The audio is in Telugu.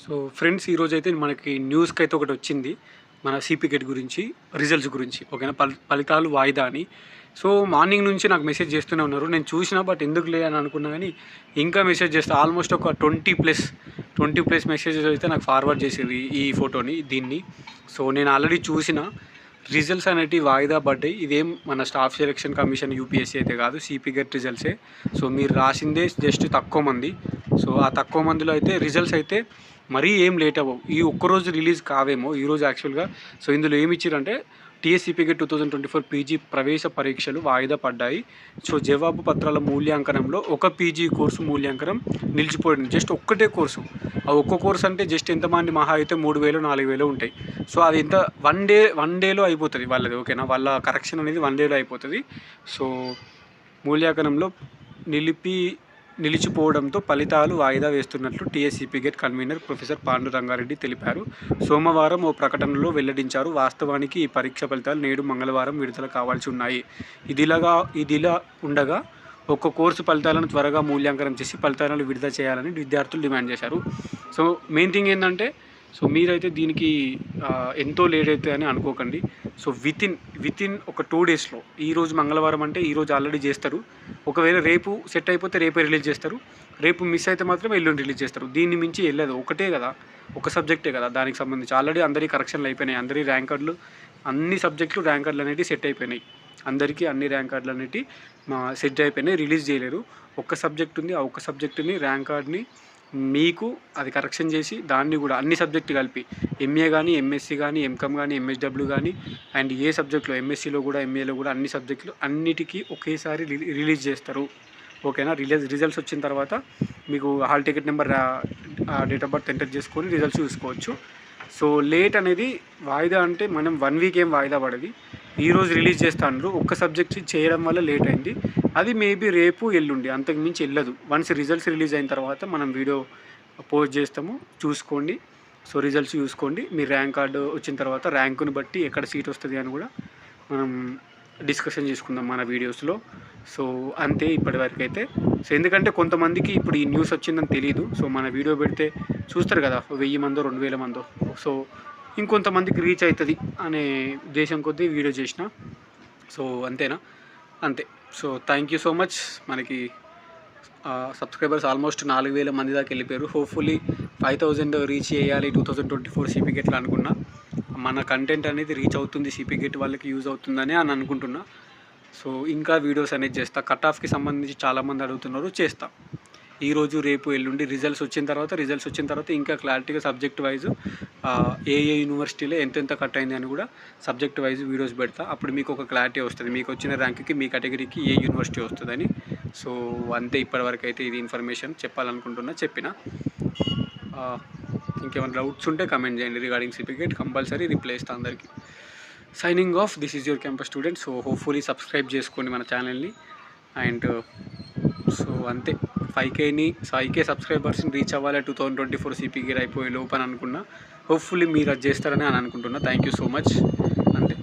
సో ఫ్రెండ్స్, ఈరోజైతే మనకి న్యూస్కి అయితే ఒకటి వచ్చింది మన సిపి గెట్ గురించి, రిజల్ట్స్ గురించి. ఓకేనా, ఫలితాలు వాయిదా అని. సో మార్నింగ్ నుంచి నాకు మెసేజ్ చేస్తూనే ఉన్నారు. నేను చూసినా, బట్ ఎందుకు లే అని అనుకున్నా, కానీ ఇంకా మెసేజ్ చేస్తే ఆల్మోస్ట్ ఒక 20+ మెసేజెస్ అయితే నాకు ఫార్వర్డ్ చేసేది ఈ ఫోటోని, దీన్ని. సో నేను ఆల్రెడీ చూసిన రిజల్ట్స్ అనేటివి వాయిదా పడ్డాయి. ఇదేం మన స్టాఫ్ సెలక్షన్ కమిషన్ యూపీఎస్సీ అయితే కాదు, సిపి గెట్ రిజల్ట్సే. సో మీరు రాసిందే జస్ట్ తక్కువ మంది. సో ఆ తక్కువ మందిలో అయితే రిజల్ట్స్ అయితే మరీ ఏం లేట్ అవ్వవు. ఈ ఒక్కరోజు రిలీజ్ కావేమో ఈరోజు యాక్చువల్గా. సో ఇందులో ఏమి ఇచ్చారంటే, టీఎస్సీపీ గెట్ 2024 పీజీ ప్రవేశ పరీక్షలు వాయిదా పడ్డాయి. సో జవాబు పత్రాల మూల్యాంకనంలో ఒక పీజీ కోర్సు మూల్యాంకనం నిలిచిపోయింది. జస్ట్ ఒక్కటే కోర్సు. ఆ ఒక్క కోర్సు అంటే జస్ట్ ఎంతమంది మహా అయితే 3000 4000 ఉంటాయి. సో అది ఎంత వన్ డేలో అయిపోతుంది వాళ్ళది. ఓకేనా, వాళ్ళ కరెక్షన్ అనేది 1 డేలో అయిపోతుంది. సో మూల్యాంకనంలో నిలిచిపోవడంతో ఫలితాలు వాయిదా వేస్తున్నట్లు TSCP get convener professor Panduranga Reddy తెలిపారు. సోమవారం ఓ ప్రకటనలో వెల్లడించారు. వాస్తవానికి ఈ పరీక్ష ఫలితాలు నేడు మంగళవారం విడుదల కావాల్సి ఉన్నాయి. ఇదిలా ఉండగా ఒక్క కోర్సు ఫలితాలను త్వరగా మూల్యాంకనం చేసి ఫలితాలను విడుదల చేయాలని విద్యార్థులు డిమాండ్ చేశారు. సో మెయిన్ థింగ్ ఏంటంటే, సో మీరైతే దీనికి ఎంతో లేట్ అవుతుంది అని అనుకోకండి. సో వితిన్ ఒక 2 డేస్లో, ఈరోజు మంగళవారం అంటే ఈరోజు ఆల్రెడీ చేస్తారు. ఒకవేళ రేపు సెట్ అయిపోతే రేపే రిలీజ్ చేస్తారు. రేపు మిస్ అయితే మాత్రం ఎల్లుండి రిలీజ్ చేస్తారు. దీన్ని మించి వెళ్ళదు. ఒకటే కదా, ఒక సబ్జెక్టే కదా దానికి సంబంధించి. ఆల్రెడీ అందరి కరెక్షన్లు అయిపోయినాయి. అందరి ర్యాంక్ కార్డులు, అన్ని సబ్జెక్టులు ర్యాంక్ కార్డులు అనేవి సెట్ అయిపోయినాయి. అందరికీ అన్ని ర్యాంక్ కార్డులు అనేవి సెట్ అయిపోయినాయి. రిలీజ్ చేయలేరు. ఒక్క సబ్జెక్ట్ ఉంది. ఆ ఒక్క సబ్జెక్టుని ర్యాంక్ కార్డ్ని మీకు అది కరెక్షన్ చేసి దాన్ని కూడా అన్ని సబ్జెక్టు కలిపి ఎంఏ కానీ, ఎంఎస్సి కానీ, ఎంకామ్ కానీ, ఎంఎస్డబ్ల్యూ కానీ, అండ్ ఏ సబ్జెక్టులో ఎంఎస్సిలో కూడా, ఎంఏలో కూడా అన్ని సబ్జెక్టులు అన్నిటికీ ఒకేసారి రిలీజ్ చేస్తారు. ఓకేనా, రిజల్ట్స్ వచ్చిన తర్వాత మీకు hall ticket number, date of birth enter చేసుకొని రిజల్ట్స్ చూసుకోవచ్చు. సో లేట్ అనేది వాయిదా అంటే మనం 1 వీక్ ఏం వాయిదా పడది. ఈరోజు రిలీజ్ చేస్తాను. ఒక్క సబ్జెక్ట్ చేయడం వల్ల లేట్ అయింది. అది మేబీ రేపు ఎల్లుండి, అంతకుమించి వెళ్ళదు. వన్స్ రిజల్ట్స్ రిలీజ్ అయిన తర్వాత మనం వీడియో పోస్ట్ చేస్తాము, చూసుకోండి. సో రిజల్ట్స్ చూసుకోండి. మీ ర్యాంక్ కార్డు వచ్చిన తర్వాత ర్యాంకుని బట్టి ఎక్కడ సీట్ వస్తుంది అని కూడా మనం డిస్కషన్ చేసుకుందాం మన వీడియోస్లో. సో అంతే ఇప్పటివరకు అయితే. సో ఎందుకంటే కొంతమందికి ఇప్పుడు ఈ న్యూస్ వచ్చిందని తెలియదు. సో మన వీడియో పెడితే చూస్తారు కదా, 1000 మందో 2000 మందో. సో ఇంకొంతమందికి రీచ్ అవుతుంది అనే ఉద్దేశం కొద్దీ వీడియో చేసిన. సో అంతేనా, అంతే. So thank you so much. మనకి సబ్స్క్రైబర్స్ ఆల్మోస్ట్ 4000 మంది దాకా వెళ్ళిపోయారు. హోప్ఫుల్లీ 5000 రీచ్ చేయాలి 2024 సిపి గెట్లో అనుకున్నా. మన కంటెంట్ అనేది రీచ్ అవుతుంది, సిపి గెట్ వాళ్ళకి యూజ్ అవుతుందని అని అనుకుంటున్నా. సో ఇంకా వీడియోస్ అనేది చేస్తా. కట్ ఆఫ్కి సంబంధించి చాలామంది అడుగుతున్నారు, చేస్తా. ఈరోజు రేపు ఎల్లుండి రిజల్ట్స్ వచ్చిన తర్వాత ఇంకా క్లారిటీగా సబ్జెక్ట్ వైజ్ ఏ యూనివర్సిటీలో ఎంతెంత కట్ అయింది అని కూడా సబ్జెక్ట్ వైజ్ వీడియోస్ పెడతా. అప్పుడు మీకు ఒక క్లారిటీ వస్తుంది, మీకు వచ్చిన ర్యాంక్కి మీ కేటగిరీకి ఏ యూనివర్సిటీ వస్తుందని. సో అంతే. ఇప్పటివరకు అయితే ఇది ఇన్ఫర్మేషన్ చెప్పాలనుకుంటున్నా, చెప్పిన. ఇంకేమైనా డౌట్స్ ఉంటే కమెంట్ చేయండి regarding CP get. Compulsory reply ఇస్తా అందరికీ. Signing off, this is your campus student. So hopefully subscribe చేసుకోండి మన ఛానల్ని. అండ్ సో అంతే. 5K సబ్స్క్రైబర్స్ని రీచ్ అవ్వాలి 2024 సిపి గెట్ అయిపోయి లోపని అనుకున్నా. హోప్ఫుల్లీ మీరు అది చేస్తారని అనుకుంటున్నా. Thank you so much. అంతే.